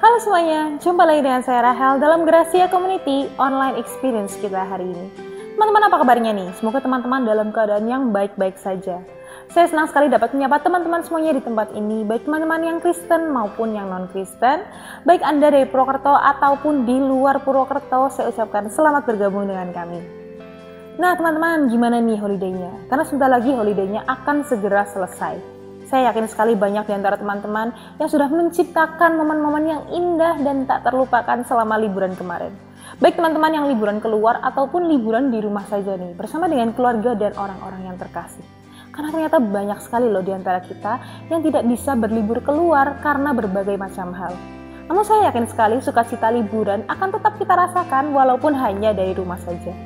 Halo semuanya, jumpa lagi dengan saya Rahel dalam Gracia Community Online Experience kita hari ini. Teman-teman, apa kabarnya nih? Semoga teman-teman dalam keadaan yang baik-baik saja. Saya senang sekali dapat menyapa teman-teman semuanya di tempat ini, baik teman-teman yang Kristen maupun yang non-Kristen, baik Anda dari Purwokerto ataupun di luar Purwokerto, saya ucapkan selamat bergabung dengan kami. Nah teman-teman, gimana nih holiday-nya? Karena sebentar lagi holiday-nya akan segera selesai. Saya yakin sekali banyak di antara teman-teman yang sudah menciptakan momen-momen yang indah dan tak terlupakan selama liburan kemarin. Baik teman-teman yang liburan keluar ataupun liburan di rumah saja nih, bersama dengan keluarga dan orang-orang yang terkasih. Karena ternyata banyak sekali loh di antara kita yang tidak bisa berlibur keluar karena berbagai macam hal. Namun saya yakin sekali sukacita liburan akan tetap kita rasakan walaupun hanya dari rumah saja.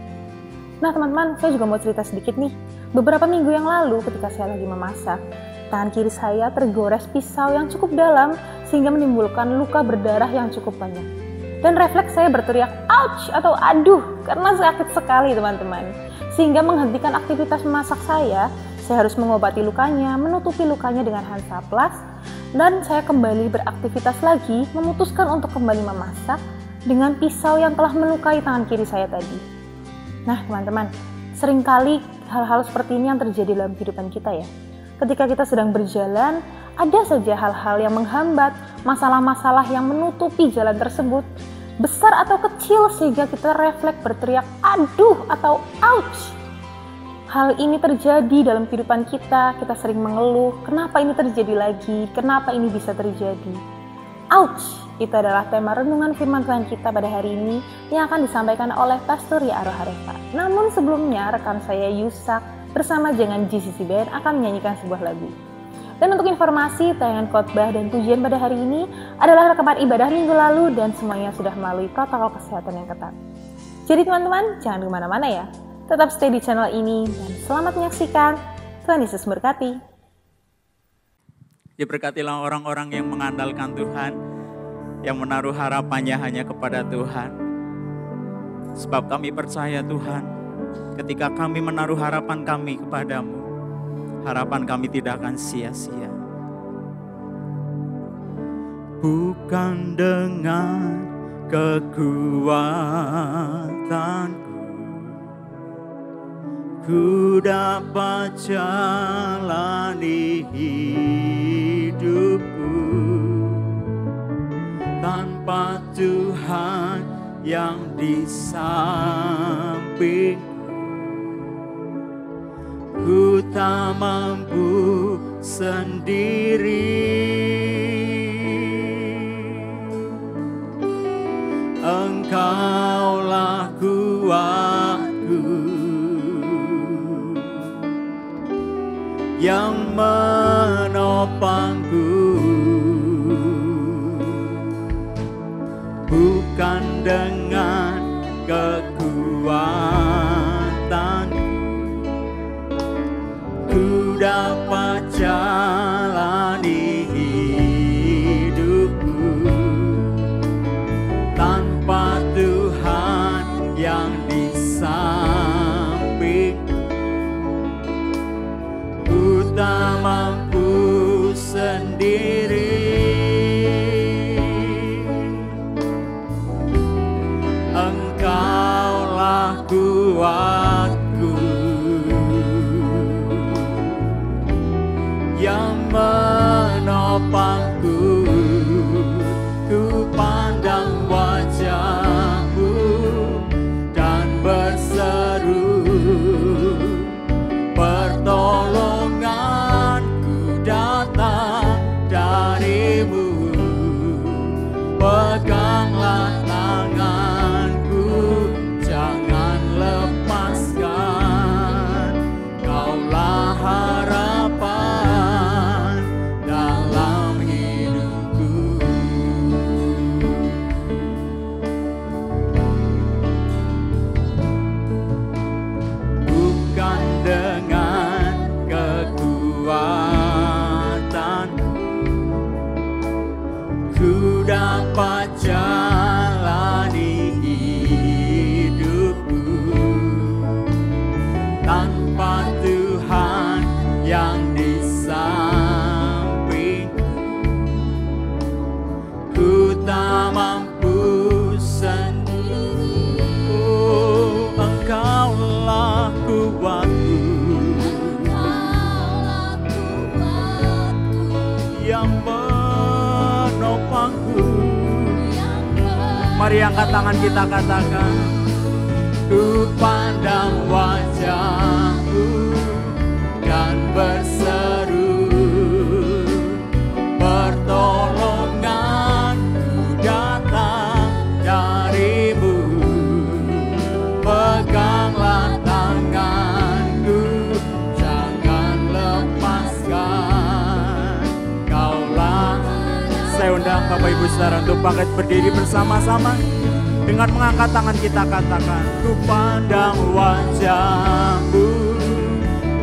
Nah teman-teman, saya juga mau cerita sedikit nih. Beberapa minggu yang lalu ketika saya lagi memasak, tangan kiri saya tergores pisau yang cukup dalam sehingga menimbulkan luka berdarah yang cukup banyak. Dan refleks saya berteriak ouch atau aduh karena sakit sekali teman-teman. Sehingga menghentikan aktivitas memasak saya harus mengobati lukanya, menutupi lukanya dengan Hansaplast, dan saya kembali beraktivitas lagi, memutuskan untuk kembali memasak dengan pisau yang telah melukai tangan kiri saya tadi. Nah teman-teman, seringkali hal-hal seperti ini yang terjadi dalam kehidupan kita ya. Ketika kita sedang berjalan, ada saja hal-hal yang menghambat, masalah-masalah yang menutupi jalan tersebut, besar atau kecil sehingga kita refleks berteriak aduh atau ouch. Hal ini terjadi dalam kehidupan kita sering mengeluh, kenapa ini terjadi lagi, kenapa ini bisa terjadi. Ouch, itu adalah tema renungan firman Tuhan kita pada hari ini yang akan disampaikan oleh Pastor Ya'aroh Harefa. Namun sebelumnya, rekan saya Yusak bersama Jangan GCC Band akan menyanyikan sebuah lagu. Dan untuk informasi, tayangan khotbah dan pujian pada hari ini adalah rekaman ibadah minggu lalu dan semuanya sudah melalui protokol kesehatan yang ketat. Jadi teman-teman, jangan kemana-mana ya. Tetap stay di channel ini dan selamat menyaksikan. Tuhan Yesus berkati. Diberkatilah orang-orang yang mengandalkan Tuhan, yang menaruh harapannya hanya kepada Tuhan. Sebab kami percaya Tuhan, ketika kami menaruh harapan kami kepadamu, harapan kami tidak akan sia-sia. Bukan dengan kekuatanku ku dapat jalani hidupku tanpa Tuhan yang di sampingku. Ku tak mampu sendiri. Engkaulah kuatku yang menopangku. Bukan dengan kekuatanku ku dapat jalani hidupku tanpa Tuhan yang di sampingku. Ku tak mampu sendiri. Engkaulah kuatku yang menopangku. Ku pandang wajah-Mu dan berseru, pertolonganku datang dari-Mu. Peganglah tanganku, jangan lepaskan. Kaulah harapan dalam hidupku. Bukan dengan kekuatanku ku dapat jalani hidupku tanpa Tuhan yang di sampingku. Ku tak yang menopangku. Mari angkat tangan kita katakan, ku pandang wajahmu dan berseru, pertolonganku datang darimu. Peganglah tanganku, jangan lepaskan. Kaulah. Saya undang Bapak Ibu Saudara untuk bangkit berdiri bersama-sama. Dengan mengangkat tangan kita katakan, ku pandang wajahmu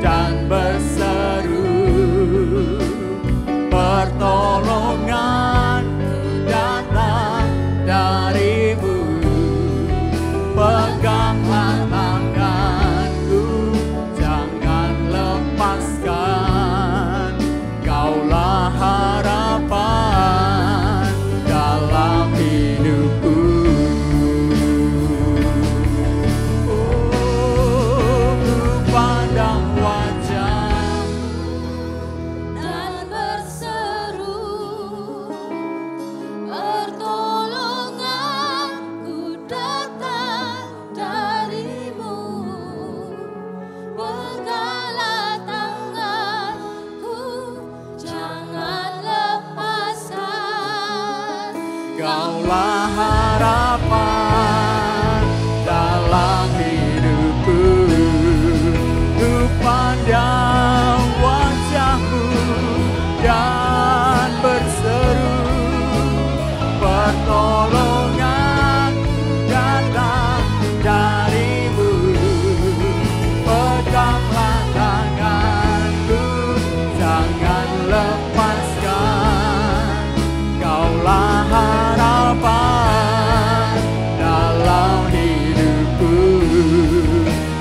dan berseru, pertolongan datang darimu. Peganglah tanganku, jangan lepaskan. Kaulah harapan dalam hidupku. Kaulah harapan dalam hidupku. Ku pandang wajahmu dan berseru, pertolongan datang darimu. Peganglah tanganku, jangan lepaskan. Kaulah harapan dalam hidupku.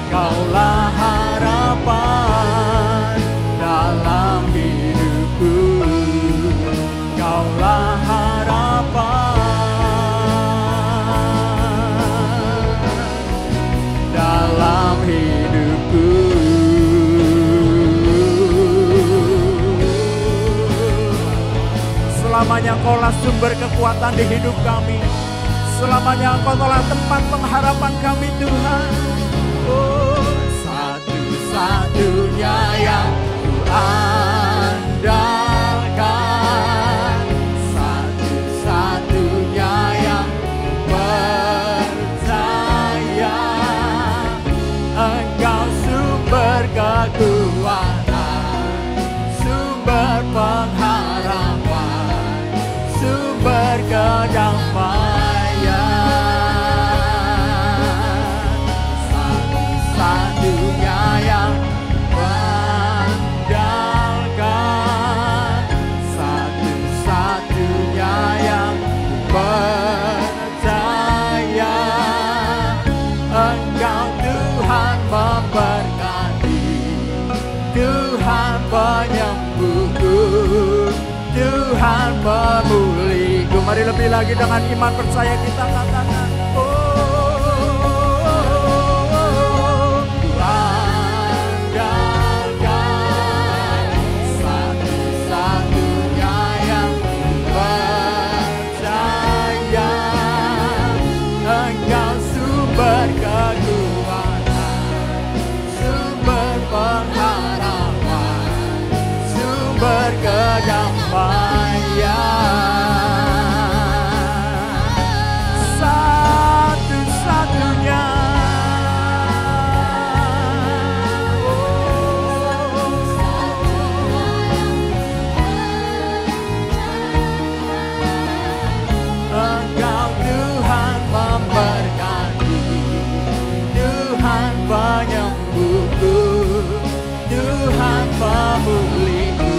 Kaulah harapan dalam hidupku. Kaulah harapan dalam hidupku. Selamanya Engkaulah sumber kekuatan di hidup kami. Selamanya Engkau telah tempat pengharapan kami, Tuhan. Oh, satu-satunya yang ku andalkan, satu-satunya yang percaya. Engkau sumber kekuatan, sumber pengharapan, sumber kedamaian. Satu-satunya yang andalkan, satu-satunya yang percaya. Engkau Tuhan memberkati, Tuhan penyembuhku, Tuhan pemulihku. Mari lebih lagi dengan iman percaya kita katakan, oh, ku andalkan, satu-satunya yang percaya. Engkau sumber kekuatan, sumber pengharapan, sumber kedamaian. Satu-satunya, Engkau Tuhan memberkati, Tuhan penyembuhku, Tuhan pemulihku.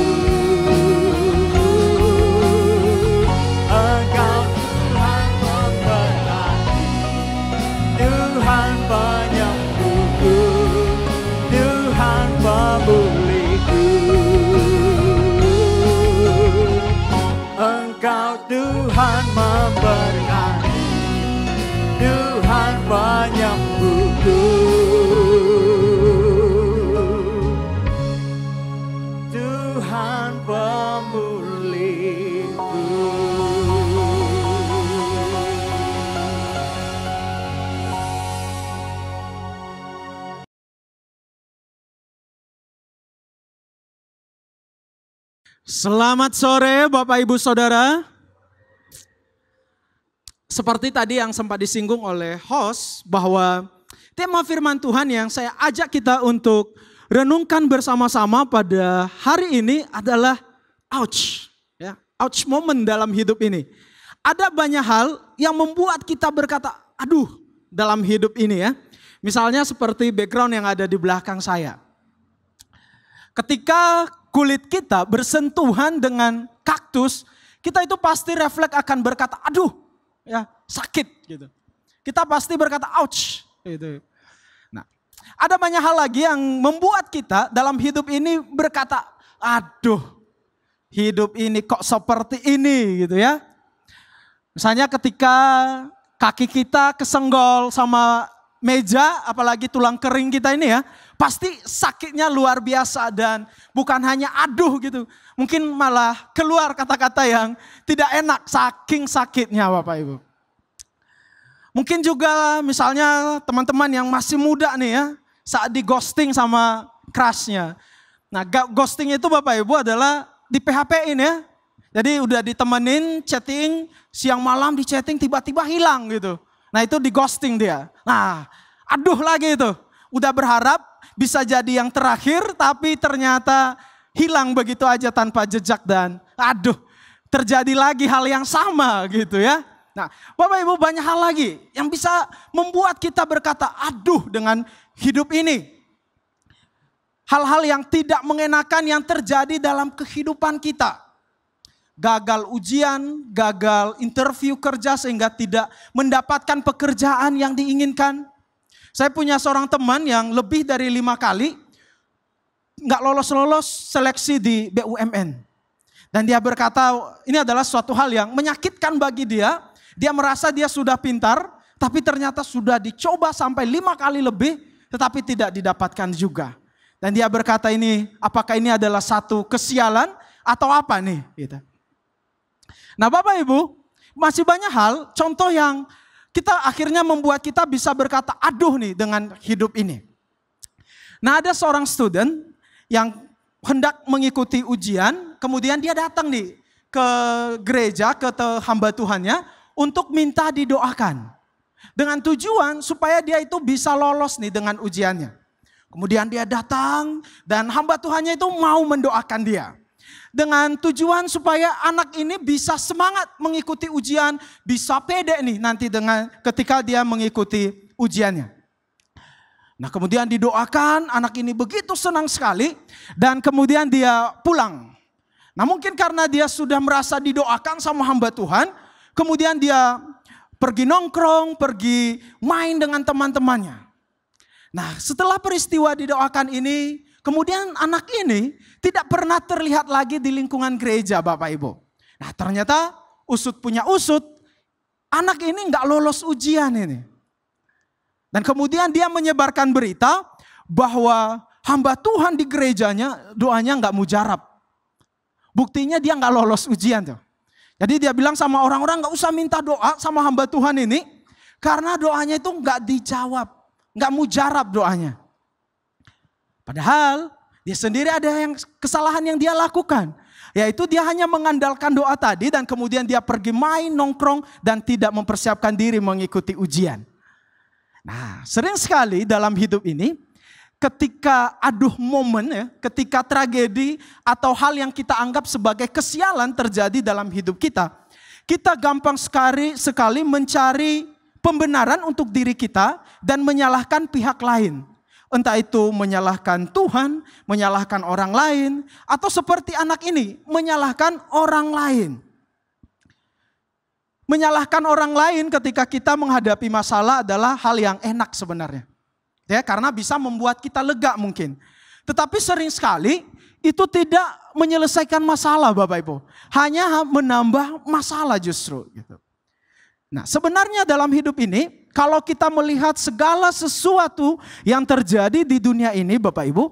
Engkau Tuhan memberkati, Tuhan penyembuhku, Tuhan pemulihku. Engkau Tuhan memberkati, Tuhan penyembuhku, Tuhan pemulihku. Selamat sore Bapak Ibu Saudara. Seperti tadi yang sempat disinggung oleh host bahwa tema firman Tuhan yang saya ajak kita untuk renungkan bersama-sama pada hari ini adalah ouch. Ya, ouch moment dalam hidup ini. Ada banyak hal yang membuat kita berkata aduh dalam hidup ini ya. Misalnya seperti background yang ada di belakang saya. Ketika kulit kita bersentuhan dengan kaktus, kita itu pasti refleks akan berkata, aduh, ya sakit gitu. Kita pasti berkata, ouch, gitu. Nah, ada banyak hal lagi yang membuat kita dalam hidup ini berkata, aduh, hidup ini kok seperti ini, gitu ya. Misalnya ketika kaki kita kesenggol sama meja, apalagi tulang kering kita ini ya, pasti sakitnya luar biasa dan bukan hanya aduh gitu. Mungkin malah keluar kata-kata yang tidak enak saking sakitnya Bapak Ibu. Mungkin juga misalnya teman-teman yang masih muda nih ya, saat di ghosting sama crushnya. Nah ghosting itu Bapak Ibu adalah di PHP-in ya. Jadi udah ditemenin chatting, siang malam di chatting tiba-tiba hilang gitu. Nah itu di ghosting dia. Nah aduh lagi itu. Udah berharap bisa jadi yang terakhir tapi ternyata hilang begitu aja tanpa jejak dan aduh terjadi lagi hal yang sama gitu ya. Nah Bapak Ibu banyak hal lagi yang bisa membuat kita berkata aduh dengan hidup ini. Hal-hal yang tidak mengenakan yang terjadi dalam kehidupan kita. Gagal ujian, gagal interview kerja sehingga tidak mendapatkan pekerjaan yang diinginkan. Saya punya seorang teman yang lebih dari 5 kali nggak lolos-lolos seleksi di BUMN. Dan dia berkata ini adalah suatu hal yang menyakitkan bagi dia. Dia merasa dia sudah pintar tapi ternyata sudah dicoba sampai 5 kali lebih tetapi tidak didapatkan juga. Dan dia berkata ini apakah ini adalah satu kesialan atau apa nih gitu. Nah Bapak Ibu, masih banyak hal, contoh yang kita akhirnya membuat kita bisa berkata aduh nih dengan hidup ini. Nah ada seorang student yang hendak mengikuti ujian, kemudian dia datang nih ke gereja, ke hamba Tuhannya untuk minta didoakan. Dengan tujuan supaya dia itu bisa lolos nih dengan ujiannya. Kemudian dia datang dan hamba Tuhannya itu mau mendoakan dia. Dengan tujuan supaya anak ini bisa semangat mengikuti ujian, bisa pede nih nanti dengan ketika dia mengikuti ujiannya. Nah kemudian didoakan, anak ini begitu senang sekali dan kemudian dia pulang. Nah mungkin karena dia sudah merasa didoakan sama hamba Tuhan, kemudian dia pergi nongkrong, pergi main dengan teman-temannya. Nah setelah peristiwa didoakan ini, kemudian anak ini tidak pernah terlihat lagi di lingkungan gereja Bapak Ibu. Nah ternyata usut punya usut, anak ini nggak lolos ujian ini. Dan kemudian dia menyebarkan berita bahwa hamba Tuhan di gerejanya doanya nggak mujarab. Buktinya dia nggak lolos ujian tuh. Jadi dia bilang sama orang-orang nggak usah minta doa sama hamba Tuhan ini. Karena doanya itu nggak dijawab, nggak mujarab doanya. Padahal dia sendiri ada yang kesalahan yang dia lakukan. Yaitu dia hanya mengandalkan doa tadi dan kemudian dia pergi main, nongkrong dan tidak mempersiapkan diri mengikuti ujian. Nah sering sekali dalam hidup ini ketika aduh momen ya, ketika tragedi atau hal yang kita anggap sebagai kesialan terjadi dalam hidup kita. Kita gampang sekali mencari pembenaran untuk diri kita dan menyalahkan pihak lain. Entah itu menyalahkan Tuhan, menyalahkan orang lain, atau seperti anak ini, menyalahkan orang lain. Menyalahkan orang lain ketika kita menghadapi masalah adalah hal yang enak sebenarnya. Ya, karena bisa membuat kita lega mungkin. Tetapi sering sekali itu tidak menyelesaikan masalah Bapak Ibu. Hanya menambah masalah justru. Gitu. Nah sebenarnya dalam hidup ini, kalau kita melihat segala sesuatu yang terjadi di dunia ini Bapak Ibu,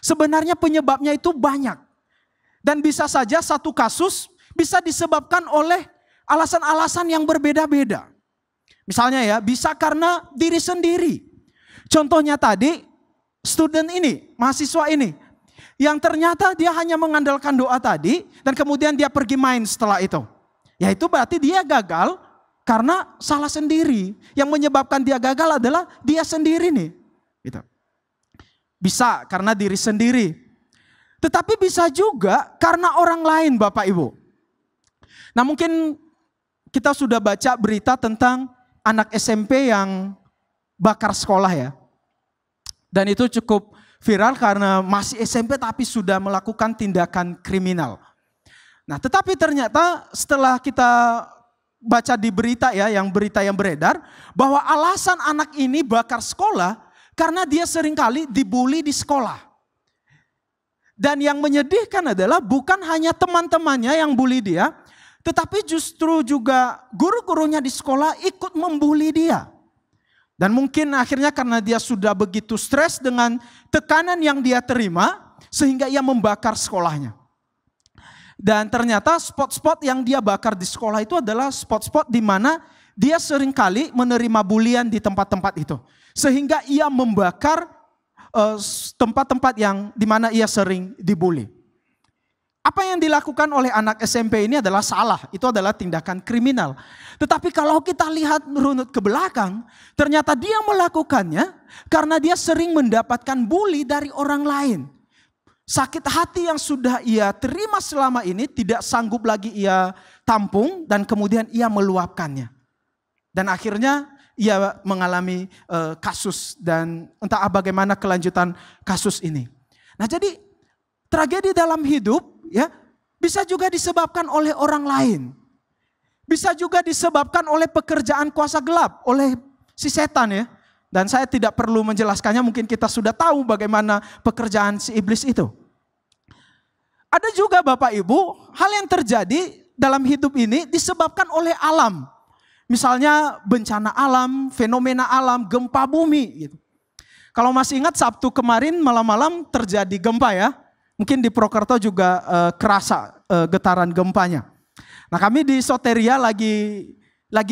sebenarnya penyebabnya itu banyak. Dan bisa saja satu kasus bisa disebabkan oleh alasan-alasan yang berbeda-beda. Misalnya ya, bisa karena diri sendiri. Contohnya tadi, student ini, mahasiswa ini, yang ternyata dia hanya mengandalkan doa tadi dan kemudian dia pergi main setelah itu. Ya itu berarti dia gagal karena salah sendiri. Yang menyebabkan dia gagal adalah dia sendiri nih. Gitu. Bisa karena diri sendiri. Tetapi bisa juga karena orang lain Bapak Ibu. Nah mungkin kita sudah baca berita tentang anak SMP yang bakar sekolah ya. Dan itu cukup viral karena masih SMP tapi sudah melakukan tindakan kriminal. Nah tetapi ternyata setelah kita baca di berita ya, berita yang beredar, bahwa alasan anak ini bakar sekolah karena dia seringkali dibully di sekolah. Dan yang menyedihkan adalah bukan hanya teman-temannya yang bully dia, tetapi justru juga guru-gurunya di sekolah ikut membuli dia. Dan mungkin akhirnya karena dia sudah begitu stres dengan tekanan yang dia terima, sehingga ia membakar sekolahnya. Dan ternyata spot-spot yang dia bakar di sekolah itu adalah spot-spot di mana dia seringkali menerima bulian di tempat-tempat itu. Sehingga ia membakar tempat-tempat yang di mana ia sering dibully. Apa yang dilakukan oleh anak SMP ini adalah salah, itu adalah tindakan kriminal. Tetapi kalau kita lihat runut ke belakang, ternyata dia melakukannya karena dia sering mendapatkan bully dari orang lain. Sakit hati yang sudah ia terima selama ini tidak sanggup lagi ia tampung dan kemudian ia meluapkannya. Dan akhirnya ia mengalami kasus dan entah bagaimana kelanjutan kasus ini. Nah jadi tragedi dalam hidup ya bisa juga disebabkan oleh orang lain. Bisa juga disebabkan oleh pekerjaan kuasa gelap, oleh si setan ya. Dan saya tidak perlu menjelaskannya, mungkin kita sudah tahu bagaimana pekerjaan si iblis itu. Ada juga Bapak Ibu, hal yang terjadi dalam hidup ini disebabkan oleh alam. Misalnya bencana alam, fenomena alam, gempa bumi gitu. Kalau masih ingat Sabtu kemarin malam-malam terjadi gempa ya. Mungkin di Prokerto juga kerasa getaran gempanya. Nah kami di Soteria lagi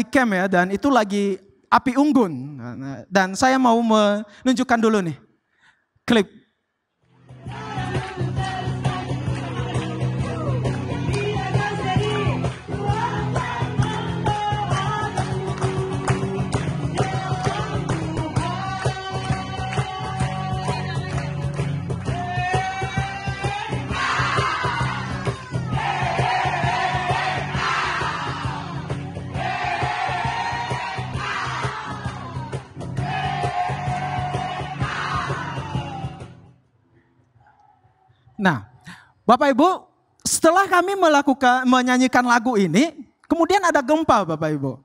camp ya, dan itu lagi api unggun. Dan saya mau menunjukkan dulu nih klip. Nah, Bapak Ibu, setelah kami menyanyikan lagu ini, kemudian ada gempa Bapak Ibu.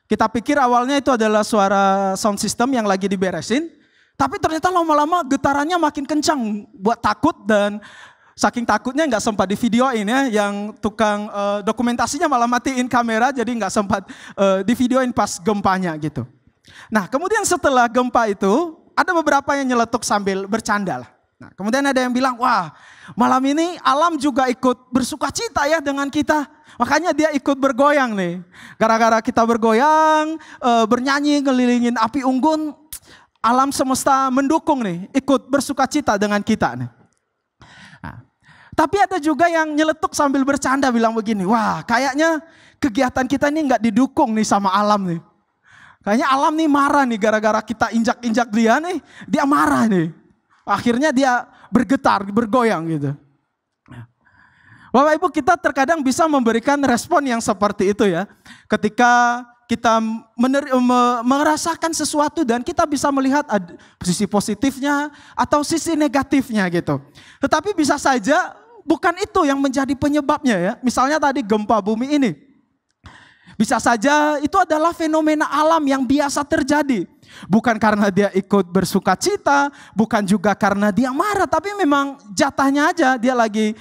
Kita pikir awalnya itu adalah suara sound system yang lagi diberesin, tapi ternyata lama-lama getarannya makin kencang buat takut, dan saking takutnya nggak sempat di videoin ya, yang tukang dokumentasinya malah matiin kamera jadi nggak sempat di videoin pas gempanya gitu. Nah, kemudian setelah gempa itu ada beberapa yang nyeletuk sambil bercanda lah. Nah, kemudian ada yang bilang, wah malam ini alam juga ikut bersuka cita ya dengan kita. Makanya dia ikut bergoyang nih. Gara-gara kita bergoyang, bernyanyi, ngelilingin api unggun, alam semesta mendukung nih, ikut bersuka cita dengan kita nih. Nah, tapi ada juga yang nyeletuk sambil bercanda bilang begini, wah kayaknya kegiatan kita ini nggak didukung nih sama alam nih. Kayaknya alam nih marah nih gara-gara kita injak-injak dia nih, dia marah nih. Akhirnya dia bergetar, bergoyang gitu. Bapak Ibu, kita terkadang bisa memberikan respon yang seperti itu ya. Ketika kita merasakan sesuatu dan kita bisa melihat sisi positifnya atau sisi negatifnya gitu. Tetapi bisa saja bukan itu yang menjadi penyebabnya ya. Misalnya tadi gempa bumi ini. Bisa saja itu adalah fenomena alam yang biasa terjadi. Bukan karena dia ikut bersuka cita, bukan juga karena dia marah, tapi memang jatahnya aja dia lagi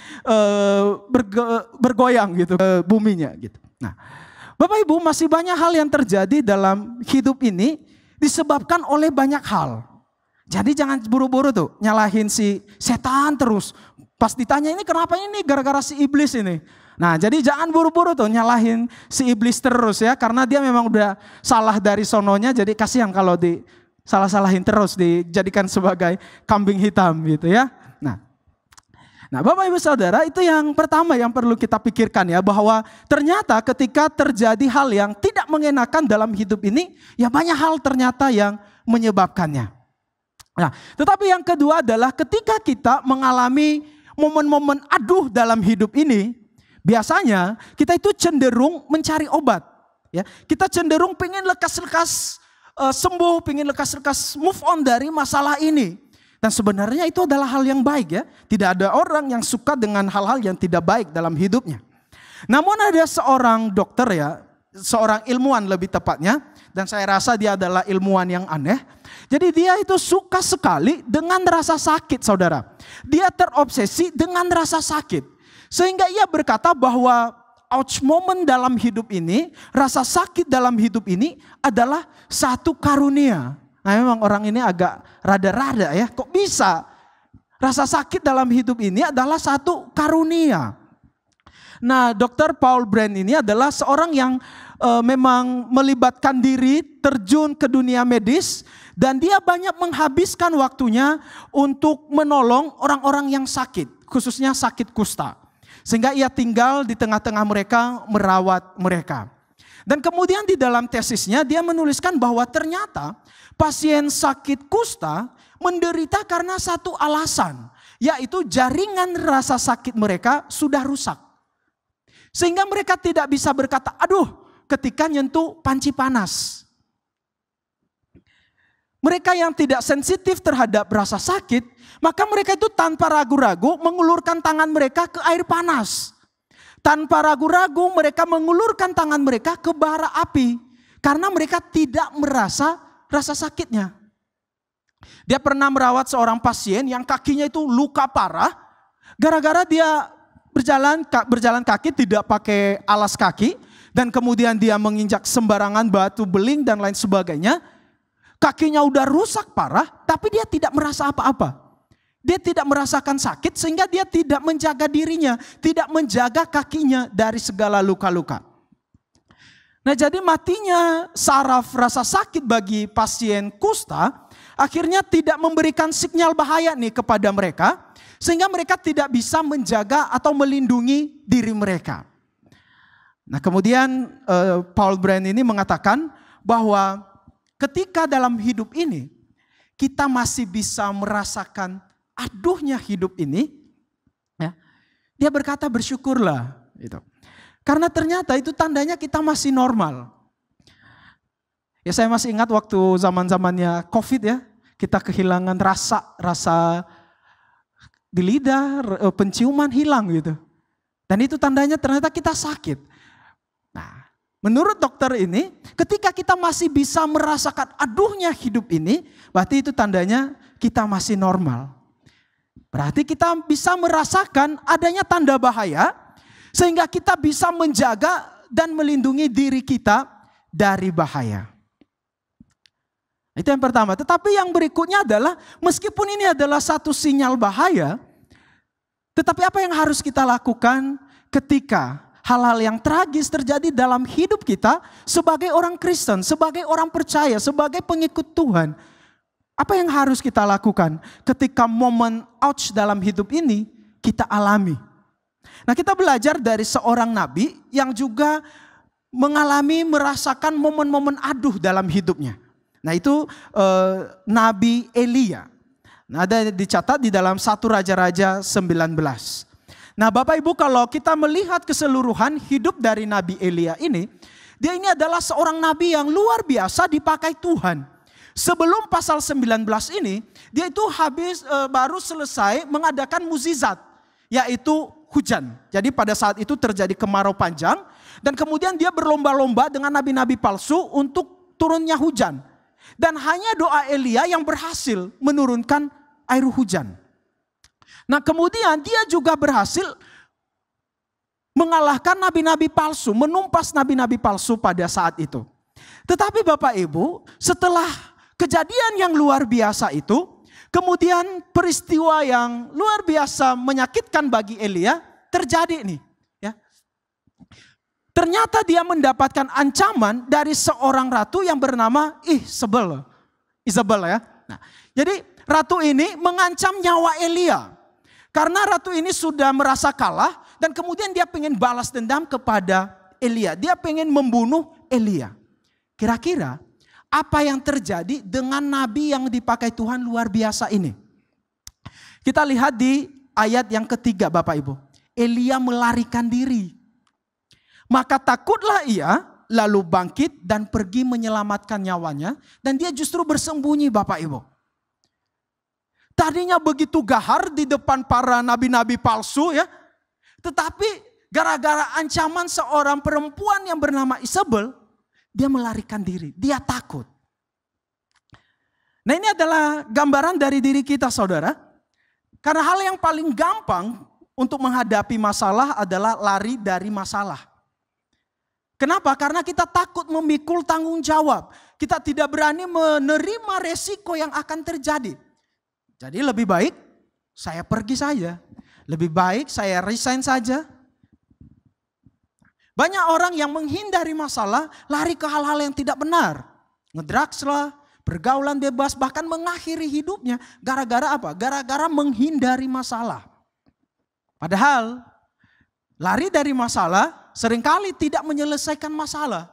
bergoyang gitu buminya gitu. Nah, Bapak Ibu, masih banyak hal yang terjadi dalam hidup ini disebabkan oleh banyak hal. Jadi jangan buru-buru tuh nyalahin si setan terus. Pas ditanya ini kenapa ini gara-gara si iblis ini. Nah jadi jangan buru-buru tuh nyalahin si iblis terus ya. Karena dia memang udah salah dari sononya, jadi kasihan kalau salah-salahin terus dijadikan sebagai kambing hitam gitu ya. Nah Nah, Bapak Ibu Saudara, itu yang pertama yang perlu kita pikirkan ya, bahwa ternyata ketika terjadi hal yang tidak mengenakan dalam hidup ini, ya banyak hal ternyata yang menyebabkannya. Nah, tetapi yang kedua adalah ketika kita mengalami momen-momen aduh dalam hidup ini, biasanya kita itu cenderung mencari obat. Ya, kita cenderung pengen lekas-lekas sembuh, pengen lekas-lekas move on dari masalah ini. Dan sebenarnya itu adalah hal yang baik ya. Tidak ada orang yang suka dengan hal-hal yang tidak baik dalam hidupnya. Namun ada seorang dokter ya, seorang ilmuwan lebih tepatnya, dan saya rasa dia adalah ilmuwan yang aneh. Jadi dia itu suka sekali dengan rasa sakit, saudara. Dia terobsesi dengan rasa sakit. Sehingga ia berkata bahwa ouch moment dalam hidup ini, rasa sakit dalam hidup ini adalah satu karunia. Nah, memang orang ini agak rada-rada ya, kok bisa? Rasa sakit dalam hidup ini adalah satu karunia. Nah, Dr. Paul Brand ini adalah seorang yang memang melibatkan diri terjun ke dunia medis, dan dia banyak menghabiskan waktunya untuk menolong orang-orang yang sakit, khususnya sakit kusta. Sehingga ia tinggal di tengah-tengah mereka, merawat mereka. Dan kemudian di dalam tesisnya dia menuliskan bahwa ternyata pasien sakit kusta menderita karena satu alasan, yaitu jaringan rasa sakit mereka sudah rusak. Sehingga mereka tidak bisa berkata, aduh, ketika nyentuh panci panas. Mereka yang tidak sensitif terhadap rasa sakit, maka mereka itu tanpa ragu-ragu mengulurkan tangan mereka ke air panas. Tanpa ragu-ragu mereka mengulurkan tangan mereka ke bara api. Karena mereka tidak merasa rasa sakitnya. Dia pernah merawat seorang pasien yang kakinya itu luka parah. Gara-gara dia berjalan kaki tidak pakai alas kaki. Dan kemudian dia menginjak sembarangan batu beling dan lain sebagainya. Kakinya udah rusak parah, tapi dia tidak merasa apa-apa. Dia tidak merasakan sakit sehingga dia tidak menjaga dirinya, tidak menjaga kakinya dari segala luka-luka. Nah, jadi matinya saraf rasa sakit bagi pasien kusta akhirnya tidak memberikan sinyal bahaya nih kepada mereka, sehingga mereka tidak bisa menjaga atau melindungi diri mereka. Nah, kemudian Paul Brand ini mengatakan bahwa ketika dalam hidup ini kita masih bisa merasakan aduhnya hidup ini, ya, dia berkata bersyukurlah. Gitu. Karena ternyata itu tandanya kita masih normal. Ya, saya masih ingat waktu zaman-zamannya COVID ya, kita kehilangan rasa di lidah, penciuman hilang gitu. Dan itu tandanya ternyata kita sakit. Nah, menurut dokter ini, ketika kita masih bisa merasakan aduhnya hidup ini, berarti itu tandanya kita masih normal. Berarti kita bisa merasakan adanya tanda bahaya, sehingga kita bisa menjaga dan melindungi diri kita dari bahaya. Itu yang pertama. Tetapi yang berikutnya adalah, meskipun ini adalah satu sinyal bahaya, tetapi apa yang harus kita lakukan ketika hal-hal yang tragis terjadi dalam hidup kita sebagai orang Kristen, sebagai orang percaya, sebagai pengikut Tuhan. Apa yang harus kita lakukan ketika momen ouch dalam hidup ini kita alami? Nah, kita belajar dari seorang nabi yang juga merasakan momen-momen aduh dalam hidupnya. Nah, itu Nabi Elia. Nah, ada dicatat di dalam 1 Raja-Raja 19. Nah, Bapak Ibu, kalau kita melihat keseluruhan hidup dari Nabi Elia ini, dia ini adalah seorang nabi yang luar biasa dipakai Tuhan. Sebelum pasal 19 ini, dia itu baru selesai mengadakan mukjizat, yaitu hujan. Jadi pada saat itu terjadi kemarau panjang, dan kemudian dia berlomba-lomba dengan nabi-nabi palsu untuk turunnya hujan. Dan hanya doa Elia yang berhasil menurunkan air hujan. Nah, kemudian dia juga berhasil mengalahkan nabi-nabi palsu, menumpas nabi-nabi palsu pada saat itu. Tetapi Bapak Ibu, setelah kejadian yang luar biasa itu, kemudian peristiwa yang luar biasa menyakitkan bagi Elia terjadi nih. Ya. Ternyata dia mendapatkan ancaman dari seorang ratu yang bernama Isabel ya. Nah, jadi ratu ini mengancam nyawa Elia. Karena ratu ini sudah merasa kalah dan kemudian dia pengen balas dendam kepada Elia. Dia pengen membunuh Elia. Kira-kira apa yang terjadi dengan nabi yang dipakai Tuhan luar biasa ini? Kita lihat di ayat yang ketiga Bapak Ibu. Elia melarikan diri. Maka takutlah ia, lalu bangkit dan pergi menyelamatkan nyawanya. Dan dia justru bersembunyi Bapak Ibu. Tadinya begitu gahar di depan para nabi-nabi palsu ya. Tetapi gara-gara ancaman seorang perempuan yang bernama Isabel, dia melarikan diri, dia takut. Nah ini adalah gambaran dari diri kita saudara. Karena hal yang paling gampang untuk menghadapi masalah adalah lari dari masalah. Kenapa? Karena kita takut memikul tanggung jawab. Kita tidak berani menerima resiko yang akan terjadi. Jadi lebih baik saya pergi saja. Lebih baik saya resign saja. Banyak orang yang menghindari masalah, lari ke hal-hal yang tidak benar. Ngedrugs lah, pergaulan bebas, bahkan mengakhiri hidupnya. Gara-gara apa? Gara-gara menghindari masalah. Padahal lari dari masalah seringkali tidak menyelesaikan masalah.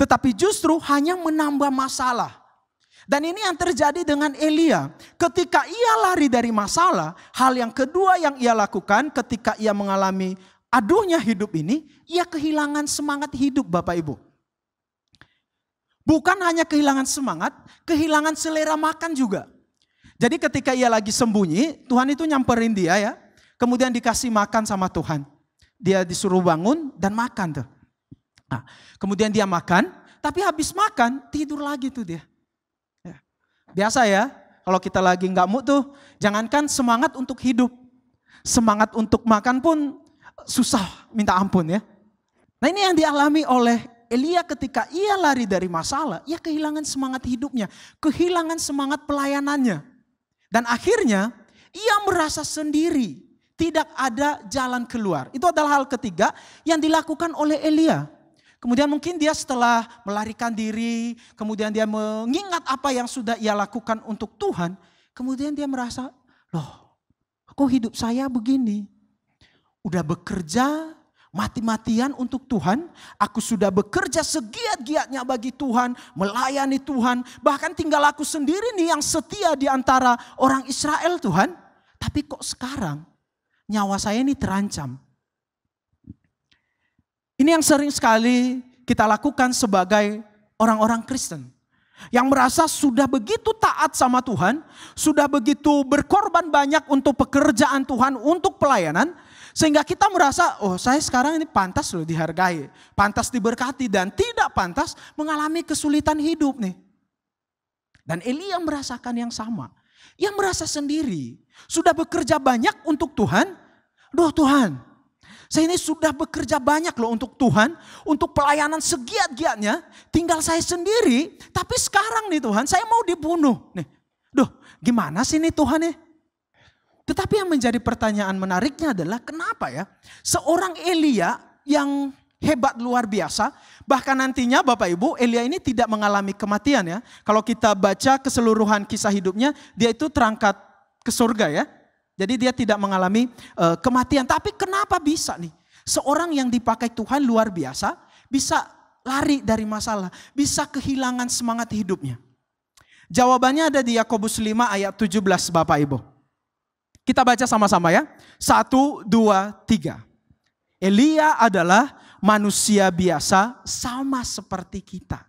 Tetapi justru hanya menambah masalah. Dan ini yang terjadi dengan Elia. Ketika ia lari dari masalah, hal yang kedua yang ia lakukan ketika ia mengalami aduhnya hidup ini, ia kehilangan semangat hidup Bapak Ibu. Bukan hanya kehilangan semangat, kehilangan selera makan juga. Jadi ketika ia lagi sembunyi, Tuhan itu nyamperin dia ya. Kemudian dikasih makan sama Tuhan. Dia disuruh bangun dan makan tuh. Nah, kemudian dia makan, tapi habis makan tidur lagi tuh dia. Biasa ya, kalau kita lagi nggak mood tuh, jangankan semangat untuk hidup. Semangat untuk makan pun susah, minta ampun ya. Nah ini yang dialami oleh Elia ketika ia lari dari masalah, ia kehilangan semangat hidupnya, kehilangan semangat pelayanannya. Dan akhirnya ia merasa sendiri, tidak ada jalan keluar. Itu adalah hal ketiga yang dilakukan oleh Elia. Kemudian mungkin dia setelah melarikan diri, kemudian dia mengingat apa yang sudah ia lakukan untuk Tuhan. Kemudian dia merasa, loh kok hidup saya begini? Udah bekerja mati-matian untuk Tuhan. Aku sudah bekerja segiat-giatnya bagi Tuhan, melayani Tuhan. Bahkan tinggal aku sendiri nih yang setia di antara orang Israel Tuhan. Tapi kok sekarang nyawa saya ini terancam. Ini yang sering sekali kita lakukan sebagai orang-orang Kristen. Yang merasa sudah begitu taat sama Tuhan, sudah begitu berkorban banyak untuk pekerjaan Tuhan, untuk pelayanan. Sehingga kita merasa, oh saya sekarang ini pantas loh dihargai, pantas diberkati dan tidak pantas mengalami kesulitan hidup nih. Dan Elia merasakan yang sama. Ia merasa sendiri, sudah bekerja banyak untuk Tuhan. Duh Tuhan, saya ini sudah bekerja banyak loh untuk Tuhan, untuk pelayanan segiat-giatnya, tinggal saya sendiri, tapi sekarang nih Tuhan, saya mau dibunuh. Nih, duh, gimana sih nih Tuhan nih? Tetapi yang menjadi pertanyaan menariknya adalah kenapa ya seorang Elia yang hebat luar biasa, bahkan nantinya Bapak Ibu, Elia ini tidak mengalami kematian ya. Kalau kita baca keseluruhan kisah hidupnya, dia itu terangkat ke surga ya. Jadi dia tidak mengalami kematian. Tapi kenapa bisa nih? Seorang yang dipakai Tuhan luar biasa bisa lari dari masalah. Bisa kehilangan semangat hidupnya. Jawabannya ada di Yakobus 5 ayat 17 Bapak Ibu. Kita baca sama-sama ya. 1, 2, 3. Elia adalah manusia biasa sama seperti kita.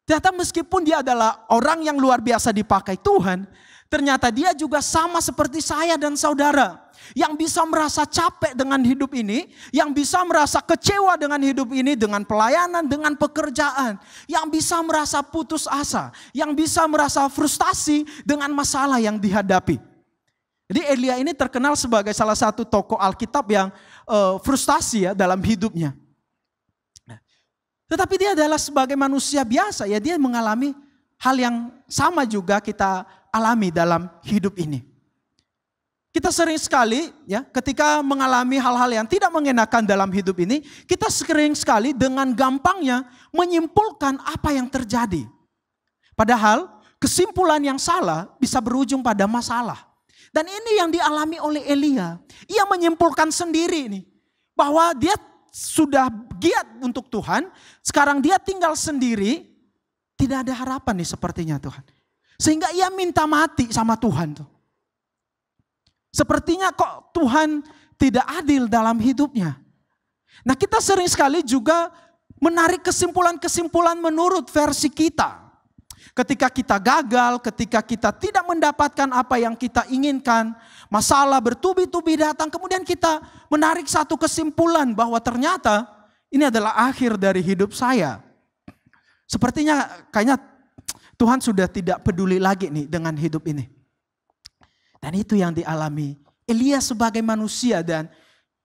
Ternyata meskipun dia adalah orang yang luar biasa dipakai Tuhan, ternyata dia juga sama seperti saya dan saudara. Yang bisa merasa capek dengan hidup ini, yang bisa merasa kecewa dengan hidup ini, dengan pelayanan, dengan pekerjaan. Yang bisa merasa putus asa, yang bisa merasa frustasi dengan masalah yang dihadapi. Jadi Elia ini terkenal sebagai salah satu tokoh Alkitab yang frustasi ya dalam hidupnya. Tetapi dia adalah sebagai manusia biasa ya, dia mengalami hal yang sama juga kita alami dalam hidup ini. Kita sering sekali ya ketika mengalami hal-hal yang tidak mengenakan dalam hidup ini, kita sering sekali dengan gampangnya menyimpulkan apa yang terjadi. Padahal kesimpulan yang salah bisa berujung pada masalah. Dan ini yang dialami oleh Elia. Ia menyimpulkan sendiri nih, bahwa dia sudah giat untuk Tuhan, sekarang dia tinggal sendiri, tidak ada harapan nih sepertinya Tuhan. Sehingga ia minta mati sama Tuhan tuh. Sepertinya kok Tuhan tidak adil dalam hidupnya. Nah, kita sering sekali juga menarik kesimpulan-kesimpulan menurut versi kita. Ketika kita gagal, ketika kita tidak mendapatkan apa yang kita inginkan, masalah bertubi-tubi datang, kemudian kita menarik satu kesimpulan bahwa ternyata ini adalah akhir dari hidup saya. Sepertinya kayaknya Tuhan sudah tidak peduli lagi nih dengan hidup ini. Dan itu yang dialami Elia sebagai manusia, dan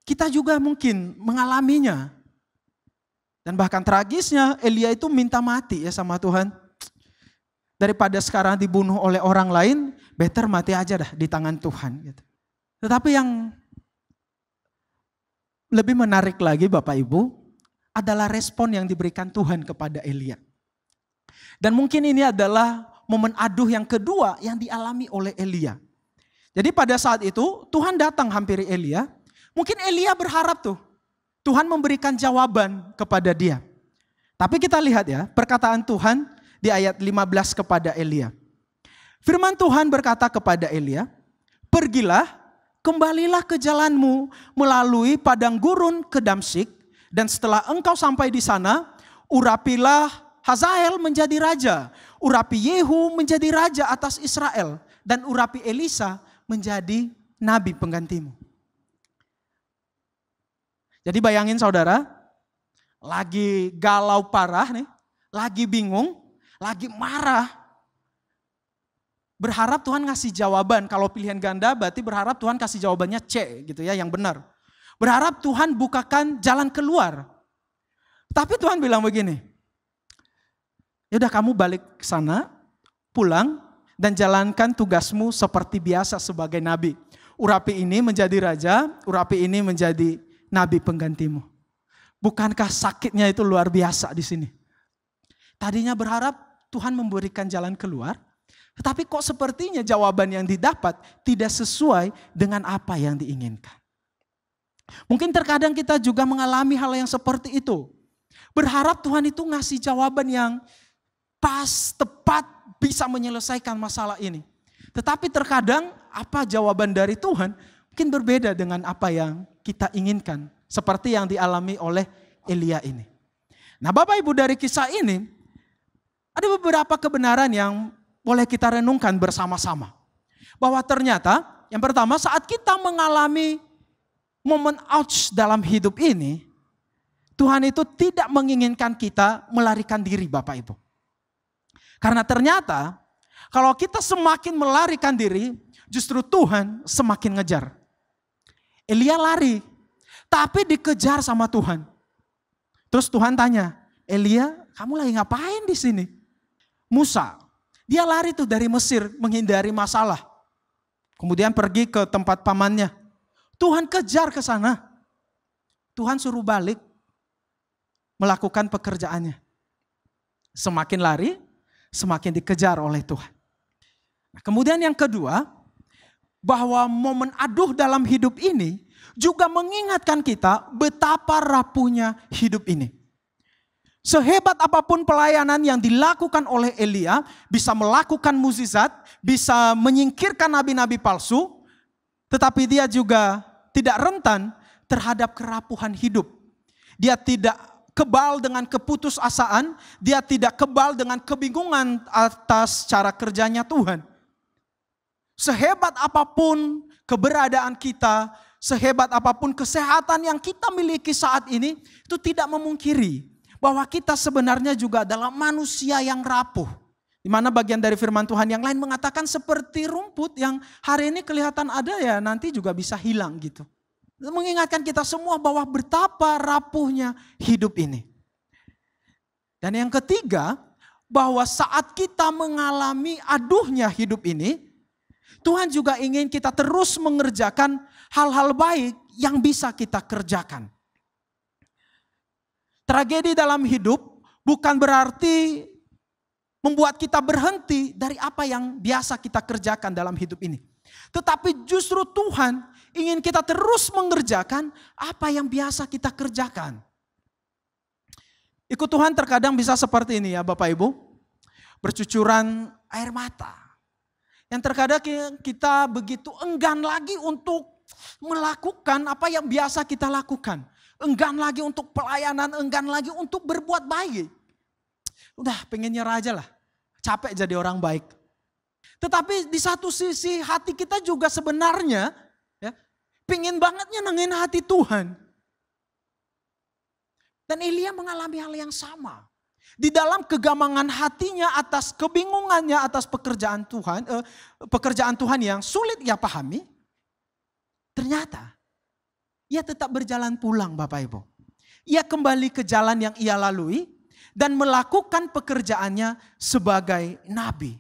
kita juga mungkin mengalaminya. Dan bahkan tragisnya Elia itu minta mati ya sama Tuhan. Daripada sekarang dibunuh oleh orang lain, better mati aja dah di tangan Tuhan. Gitu. Tetapi yang lebih menarik lagi Bapak Ibu adalah respon yang diberikan Tuhan kepada Elia. Dan mungkin ini adalah momen aduh yang kedua yang dialami oleh Elia. Jadi pada saat itu Tuhan datang hampiri Elia. Mungkin Elia berharap tuh Tuhan memberikan jawaban kepada dia. Tapi kita lihat ya perkataan Tuhan di ayat 15 kepada Elia. Firman Tuhan berkata kepada Elia, "Pergilah, kembalilah ke jalanmu melalui padang gurun ke Damsyik, dan setelah engkau sampai di sana, urapilah Hazael menjadi raja, urapi Yehu menjadi raja atas Israel, dan urapi Elisa menjadi nabi penggantimu." Jadi bayangin saudara, lagi galau parah nih, lagi bingung, lagi marah. Berharap Tuhan ngasih jawaban, kalau pilihan ganda berarti berharap Tuhan kasih jawabannya C gitu ya, yang benar. Berharap Tuhan bukakan jalan keluar. Tapi Tuhan bilang begini, "Yaudah kamu balik ke sana, pulang dan jalankan tugasmu seperti biasa sebagai nabi. Urapi ini menjadi raja, urapi ini menjadi nabi penggantimu." Bukankah sakitnya itu luar biasa di sini? Tadinya berharap Tuhan memberikan jalan keluar, tetapi kok sepertinya jawaban yang didapat tidak sesuai dengan apa yang diinginkan. Mungkin terkadang kita juga mengalami hal yang seperti itu. Berharap Tuhan itu ngasih jawaban yang pas, tepat, bisa menyelesaikan masalah ini. Tetapi terkadang apa jawaban dari Tuhan mungkin berbeda dengan apa yang kita inginkan. Seperti yang dialami oleh Elia ini. Nah Bapak Ibu, dari kisah ini ada beberapa kebenaran yang boleh kita renungkan bersama-sama. Bahwa ternyata yang pertama, saat kita mengalami momen ouch dalam hidup ini, Tuhan itu tidak menginginkan kita melarikan diri Bapak Ibu. Karena ternyata kalau kita semakin melarikan diri, justru Tuhan semakin ngejar. Elia lari, tapi dikejar sama Tuhan. Terus Tuhan tanya, "Elia, kamu lagi ngapain di sini?" Musa, dia lari tuh dari Mesir menghindari masalah. Kemudian pergi ke tempat pamannya. Tuhan kejar ke sana. Tuhan suruh balik melakukan pekerjaannya. Semakin lari, semakin dikejar oleh Tuhan. Nah, kemudian yang kedua, bahwa momen aduh dalam hidup ini juga mengingatkan kita betapa rapuhnya hidup ini. Sehebat apapun pelayanan yang dilakukan oleh Elia, bisa melakukan mukjizat, bisa menyingkirkan nabi-nabi palsu, tetapi dia juga tidak rentan terhadap kerapuhan hidup. Dia tidak kebal dengan keputusasaan, dia tidak kebal dengan kebingungan atas cara kerjanya Tuhan. Sehebat apapun keberadaan kita, sehebat apapun kesehatan yang kita miliki saat ini, itu tidak memungkiri bahwa kita sebenarnya juga adalah manusia yang rapuh. Di mana bagian dari firman Tuhan yang lain mengatakan seperti rumput yang hari ini kelihatan ada ya nanti juga bisa hilang gitu. Mengingatkan kita semua bahwa betapa rapuhnya hidup ini. Dan yang ketiga, bahwa saat kita mengalami aduhnya hidup ini, Tuhan juga ingin kita terus mengerjakan hal-hal baik yang bisa kita kerjakan. Tragedi dalam hidup bukan berarti membuat kita berhenti dari apa yang biasa kita kerjakan dalam hidup ini. Tetapi justru Tuhan ingin kita terus mengerjakan apa yang biasa kita kerjakan. Ikut Tuhan terkadang bisa seperti ini ya Bapak Ibu. Bercucuran air mata. Yang terkadang kita begitu enggan lagi untuk melakukan apa yang biasa kita lakukan. Enggan lagi untuk pelayanan, enggan lagi untuk berbuat baik. Udah pengen nyerah aja lah. Capek jadi orang baik. Tetapi di satu sisi hati kita juga sebenarnya ya, pengen banget nyenengin hati Tuhan. Dan Elia mengalami hal yang sama. Di dalam kegamangan hatinya atas kebingungannya atas pekerjaan Tuhan yang sulit ia pahami. Ternyata ia tetap berjalan pulang Bapak Ibu. Ia kembali ke jalan yang ia lalui dan melakukan pekerjaannya sebagai nabi.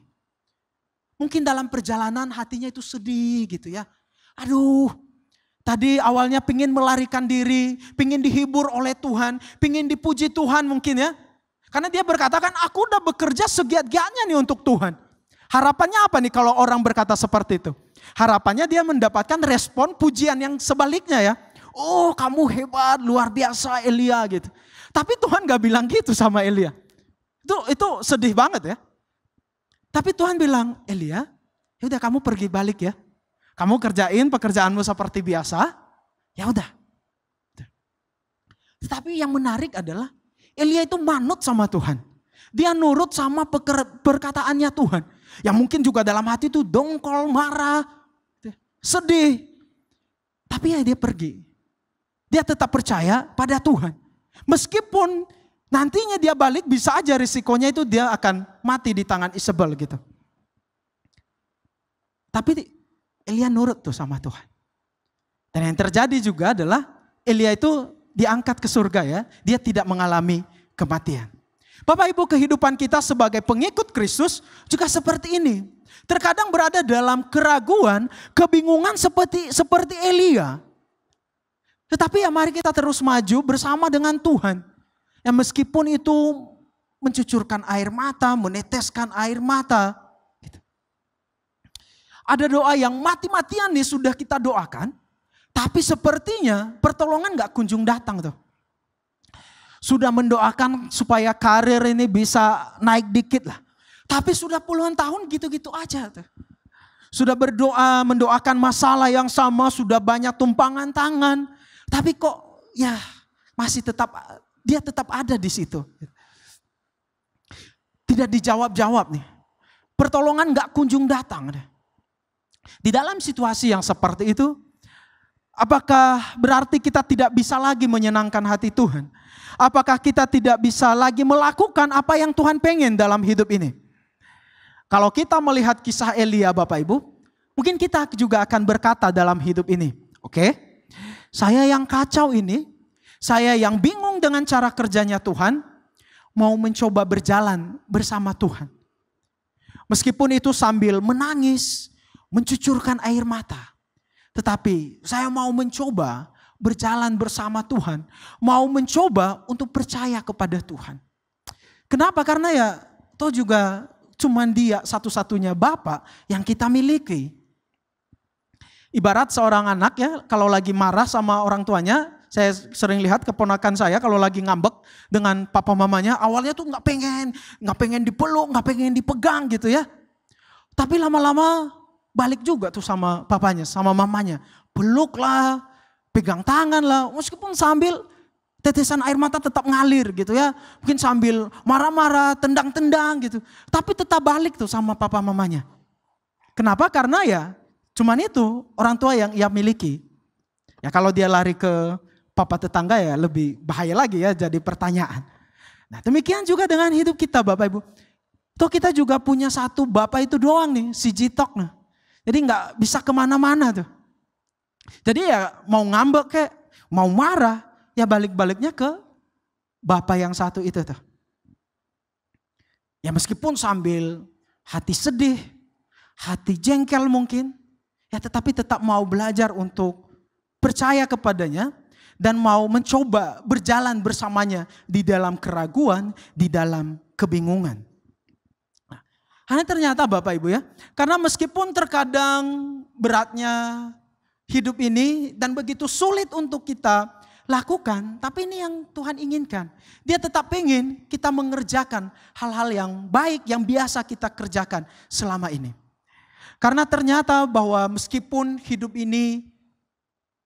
Mungkin dalam perjalanan hatinya itu sedih gitu ya. Aduh, tadi awalnya pingin melarikan diri, pingin dihibur oleh Tuhan, pingin dipuji Tuhan mungkin ya. Karena dia berkata kan aku udah bekerja segiat-giatnya nih untuk Tuhan. Harapannya apa nih kalau orang berkata seperti itu? Harapannya dia mendapatkan respon pujian yang sebaliknya ya. Oh kamu hebat, luar biasa Elia gitu. Tapi Tuhan gak bilang gitu sama Elia. Itu sedih banget ya. Tapi Tuhan bilang, Elia, yaudah kamu pergi balik ya. Kamu kerjain pekerjaanmu seperti biasa, ya udah. Tetapi yang menarik adalah Elia itu manut sama Tuhan. Dia nurut sama perkataannya Tuhan. Yang mungkin juga dalam hati itu dongkol, marah, sedih. Tapi ya dia pergi. Dia tetap percaya pada Tuhan. Meskipun nantinya dia balik bisa aja risikonya itu dia akan mati di tangan Isabel gitu. Tapi Elia nurut tuh sama Tuhan. Dan yang terjadi juga adalah Elia itu diangkat ke surga ya. Dia tidak mengalami kematian. Bapak Ibu kehidupan kita sebagai pengikut Kristus juga seperti ini. Terkadang berada dalam keraguan, kebingungan seperti Elia. Tetapi ya mari kita terus maju bersama dengan Tuhan. Yang meskipun itu mencucurkan air mata, meneteskan air mata. Gitu. Ada doa yang mati-matian nih sudah kita doakan. Tapi sepertinya pertolongan gak kunjung datang tuh. Sudah mendoakan supaya karir ini bisa naik dikit lah. Tapi sudah puluhan tahun gitu-gitu aja tuh. Sudah berdoa, mendoakan masalah yang sama, sudah banyak tumpangan tangan. Tapi kok ya masih dia tetap ada di situ. Tidak dijawab-jawab nih. Pertolongan gak kunjung datang. Di dalam situasi yang seperti itu, apakah berarti kita tidak bisa lagi menyenangkan hati Tuhan? Apakah kita tidak bisa lagi melakukan apa yang Tuhan pengen dalam hidup ini? Kalau kita melihat kisah Elia Bapak Ibu, mungkin kita juga akan berkata dalam hidup ini. Oke, saya yang kacau ini, saya yang bingung dengan cara kerjanya Tuhan, mau mencoba berjalan bersama Tuhan. Meskipun itu sambil menangis, mencucurkan air mata. Tetapi saya mau mencoba berjalan bersama Tuhan. Mau mencoba untuk percaya kepada Tuhan. Kenapa? Karena ya toh juga cuman dia satu-satunya Bapa yang kita miliki. Ibarat seorang anak ya kalau lagi marah sama orang tuanya. Saya sering lihat keponakan saya kalau lagi ngambek dengan papa mamanya. Awalnya tuh gak pengen dipeluk, gak pengen dipegang gitu ya. Tapi lama-lama balik juga tuh sama papanya, sama mamanya. Peluk lah, pegang tangan lah. Meskipun sambil tetesan air mata tetap ngalir gitu ya. Mungkin sambil marah-marah, tendang-tendang gitu. Tapi tetap balik tuh sama papa mamanya. Kenapa? Karena ya cuman itu orang tua yang ia miliki. Ya kalau dia lari ke papa tetangga ya lebih bahaya lagi ya jadi pertanyaan. Nah demikian juga dengan hidup kita Bapak Ibu. Toh kita juga punya satu Bapak itu doang nih, si Jitok. Nah. Jadi gak bisa kemana-mana tuh. Jadi ya mau ngambek kayak mau marah ya balik-baliknya ke Bapak yang satu itu tuh. Ya meskipun sambil hati sedih, hati jengkel mungkin. Ya tetapi tetap mau belajar untuk percaya kepadanya. Dan mau mencoba berjalan bersamanya di dalam keraguan, di dalam kebingungan. Nah, Hanya ternyata Bapak Ibu ya, karena meskipun terkadang beratnya hidup ini dan begitu sulit untuk kita lakukan, tapi ini yang Tuhan inginkan. Dia tetap ingin kita mengerjakan hal-hal yang baik yang biasa kita kerjakan selama ini. Karena ternyata bahwa meskipun hidup ini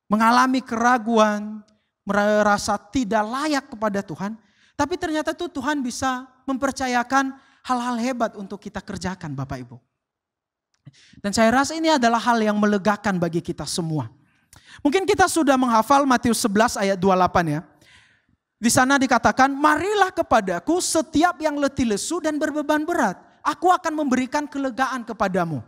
mengalami keraguan, merasa tidak layak kepada Tuhan, tapi ternyata tuh Tuhan bisa mempercayakan hal-hal hebat untuk kita kerjakan Bapak Ibu. Dan saya rasa ini adalah hal yang melegakan bagi kita semua. Mungkin kita sudah menghafal Matius 11 ayat 28 ya. Di sana dikatakan, marilah kepadaku setiap yang letih lesu dan berbeban berat. Aku akan memberikan kelegaan kepadamu.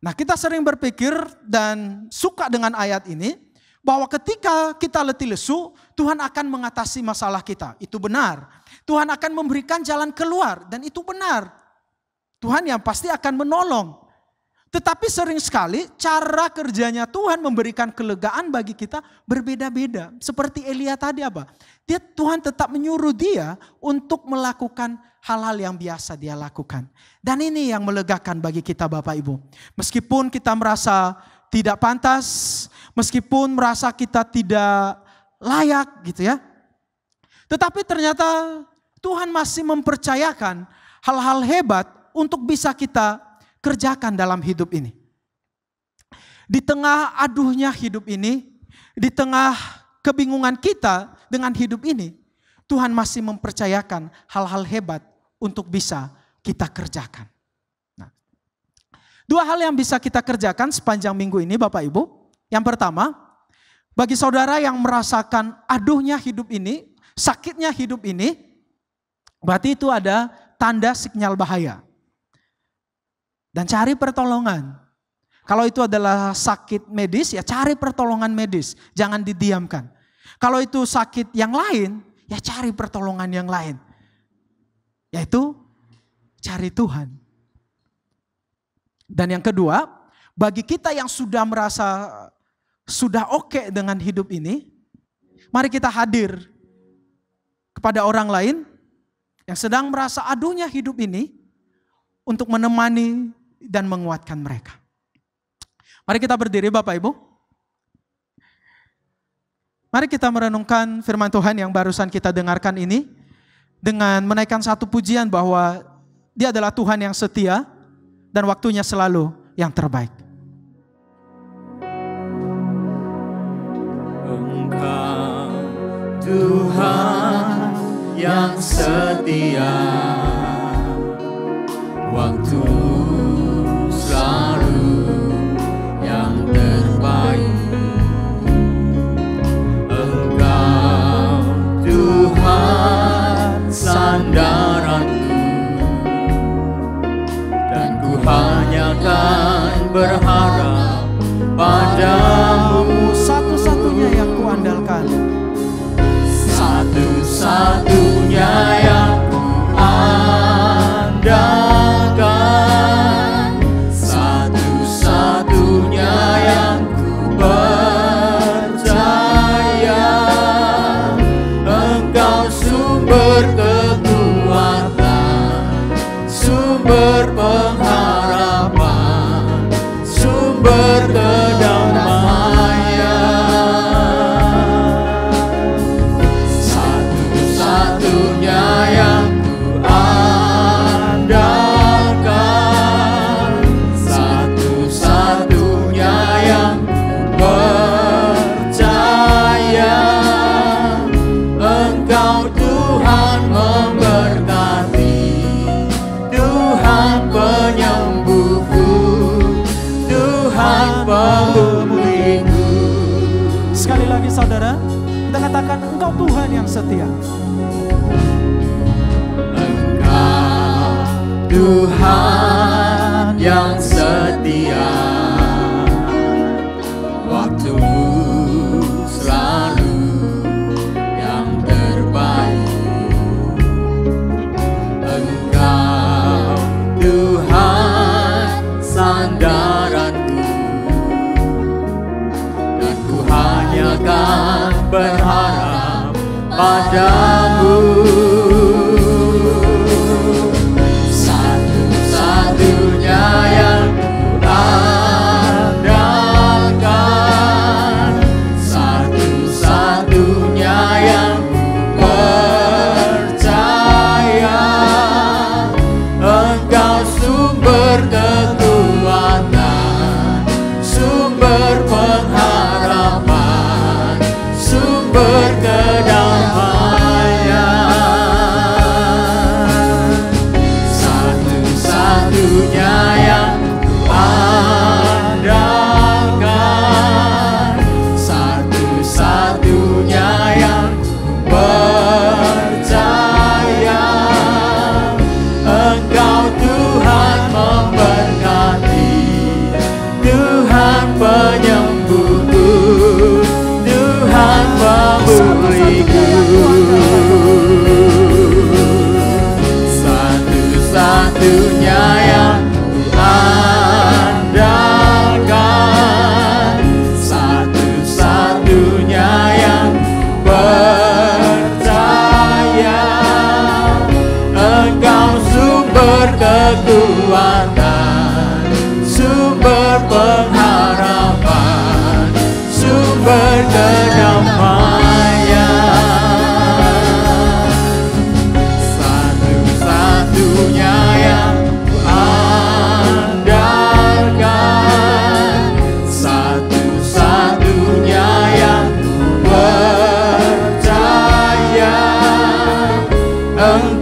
Nah, kita sering berpikir dan suka dengan ayat ini, bahwa ketika kita letih lesu, Tuhan akan mengatasi masalah kita. Itu benar. Tuhan akan memberikan jalan keluar dan itu benar. Tuhan yang pasti akan menolong. Tetapi sering sekali cara kerjanya Tuhan memberikan kelegaan bagi kita berbeda-beda. Seperti Elia tadi apa? Tuhan tetap menyuruh dia untuk melakukan hal-hal yang biasa dia lakukan. Dan ini yang melegakan bagi kita Bapak Ibu. Meskipun kita merasa tidak pantas, meskipun merasa kita tidak layak gitu ya. Tetapi ternyata Tuhan masih mempercayakan hal-hal hebat untuk bisa kita kerjakan dalam hidup ini. Di tengah aduhnya hidup ini, di tengah kebingungan kita dengan hidup ini, Tuhan masih mempercayakan hal-hal hebat untuk bisa kita kerjakan. Nah, dua hal yang bisa kita kerjakan sepanjang minggu ini Bapak Ibu. Yang pertama, bagi saudara yang merasakan aduhnya hidup ini, sakitnya hidup ini, berarti itu ada tanda sinyal bahaya. Dan cari pertolongan. Kalau itu adalah sakit medis, ya cari pertolongan medis. Jangan didiamkan. Kalau itu sakit yang lain, ya cari pertolongan yang lain. Yaitu cari Tuhan. Dan yang kedua, bagi kita yang sudah merasa sudah oke dengan hidup ini, mari kita hadir kepada orang lain yang sedang merasa aduhnya hidup ini untuk menemani dan menguatkan mereka. Mari kita berdiri Bapak Ibu. Mari kita merenungkan firman Tuhan yang barusan kita dengarkan ini dengan menaikkan satu pujian bahwa Dia adalah Tuhan yang setia dan waktunya selalu yang terbaik. Engkau Tuhan yang setia, waktu selalu yang terbaik. Engkau Tuhan sandaranku, dan ku hanya kan berharap padamu. Satu-satunya yang ku andalkan, satu-satunya yang ku andalkan, satu-satunya yang ku percaya. Engkau sumber kekuatan, sumber pengharapan, sumber kedamaian. Satu-satunya yang ku andalkan, satu-satunya yang ku percaya. Engkau Tuhan memberkati, Tuhan penyembuhku, Tuhan pemulihku. sekali lagi saudara, kita katakan Engkau Tuhan yang setia. Engkau Tuhan yang setia, waktu selalu yang terbaik. Engkau Tuhan sandaranku, dan ku hanya kan berharap padamu.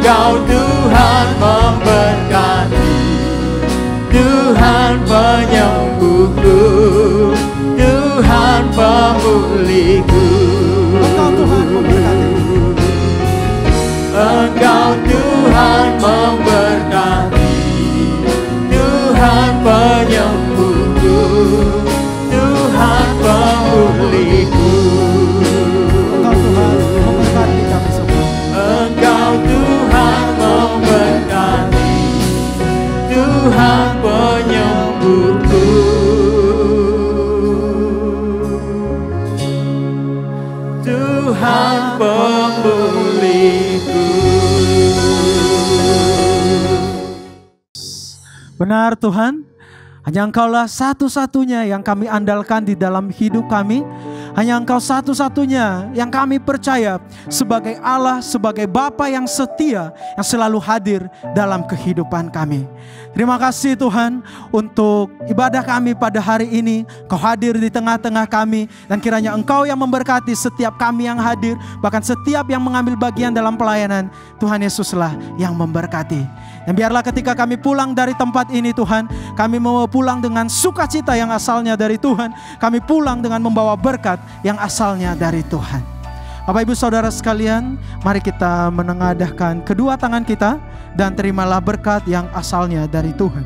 Engkau Tuhan memberkati, Tuhan penyembuhku, Tuhan pemulihku. Engkau Tuhan memberkati. Engkau Tuhan memberkati, Tuhan penyembuhku, Tuhan pemulihku. Engkau Tuhan memberkati kami semua. Engkau Tuhan memberkati, Tuhan penyembuhku, Tuhan pemulihku. Benar Tuhan, hanya Engkaulah satu-satunya yang kami andalkan di dalam hidup kami. Hanya Engkau satu-satunya yang kami percaya sebagai Allah, sebagai Bapa yang setia, yang selalu hadir dalam kehidupan kami. Terima kasih Tuhan untuk ibadah kami pada hari ini. Kau hadir di tengah-tengah kami, dan kiranya Engkau yang memberkati setiap kami yang hadir, bahkan setiap yang mengambil bagian dalam pelayanan. Tuhan Yesuslah yang memberkati. Dan biarlah ketika kami pulang dari tempat ini Tuhan, kami mau pulang dengan sukacita yang asalnya dari Tuhan. Kami pulang dengan membawa berkat yang asalnya dari Tuhan. Bapak Ibu Saudara sekalian, mari kita menengadahkan kedua tangan kita dan terimalah berkat yang asalnya dari Tuhan.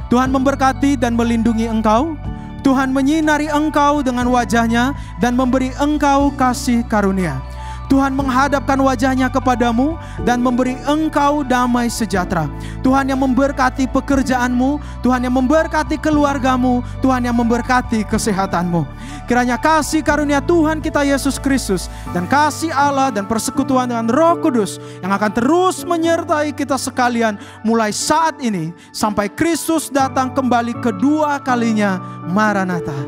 Tuhan memberkati dan melindungi engkau. Tuhan menyinari engkau dengan wajahnya dan memberi engkau kasih karunia. Tuhan menghadapkan wajahnya kepadamu dan memberi engkau damai sejahtera. Tuhan yang memberkati pekerjaanmu, Tuhan yang memberkati keluargamu, Tuhan yang memberkati kesehatanmu. Kiranya kasih karunia Tuhan kita Yesus Kristus dan kasih Allah dan persekutuan dengan Roh Kudus yang akan terus menyertai kita sekalian mulai saat ini sampai Kristus datang kembali kedua kalinya. Maranatha.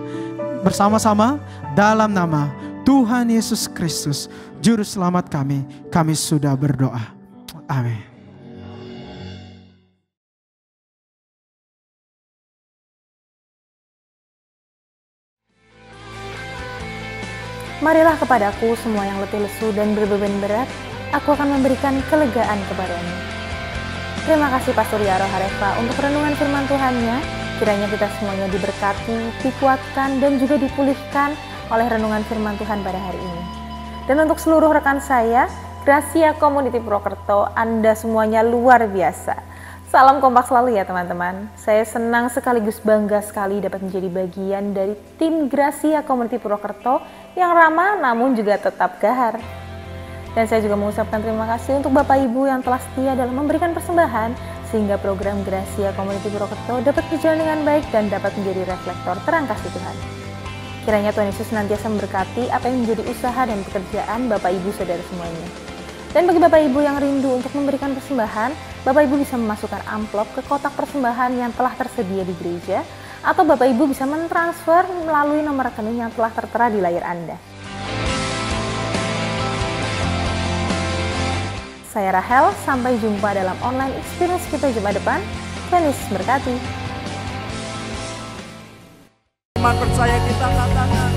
Bersama-sama dalam nama Tuhan Yesus Kristus, Juru Selamat kami sudah berdoa. Amin. Marilah kepadaku semua yang letih lesu dan berbeban berat, aku akan memberikan kelegaan kepadamu. Terima kasih Pastor Yaro Harefa untuk renungan firman Tuhannya. Kiranya kita semuanya diberkati, dikuatkan, dan juga dipulihkan oleh renungan firman Tuhan pada hari ini. Dan untuk seluruh rekan saya, Gracia Community Purwokerto, Anda semuanya luar biasa. Salam kompak selalu ya teman-teman. Saya senang sekaligus bangga sekali dapat menjadi bagian dari tim Gracia Community Purwokerto yang ramah namun juga tetap gahar. Dan saya juga mengucapkan terima kasih untuk Bapak Ibu yang telah setia dalam memberikan persembahan sehingga program Gracia Community Purwokerto dapat berjalan dengan baik dan dapat menjadi reflektor terang kasih Tuhan. Kiranya Tuhan Yesus senantiasa memberkati apa yang menjadi usaha dan pekerjaan Bapak Ibu Saudara semuanya. Dan bagi Bapak Ibu yang rindu untuk memberikan persembahan, Bapak Ibu bisa memasukkan amplop ke kotak persembahan yang telah tersedia di gereja, atau Bapak Ibu bisa mentransfer melalui nomor rekening yang telah tertera di layar Anda. Saya Rahel, sampai jumpa dalam online experience kita Jumat depan. Tuhan Yesus berkati. Iman percaya kita katakan,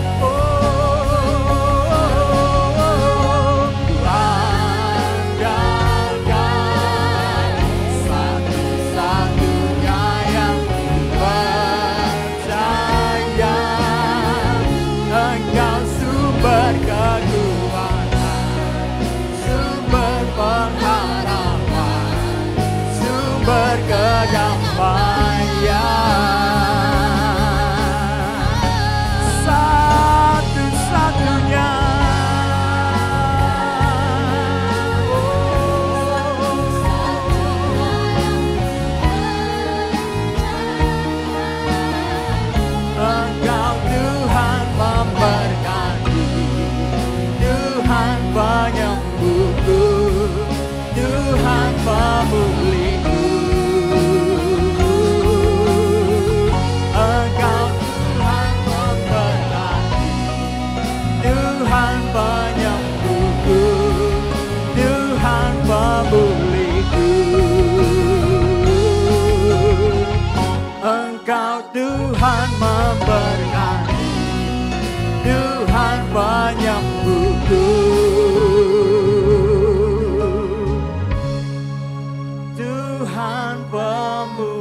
Tuhan memberkati, Tuhan penyembuhku. Tuhan pemurah.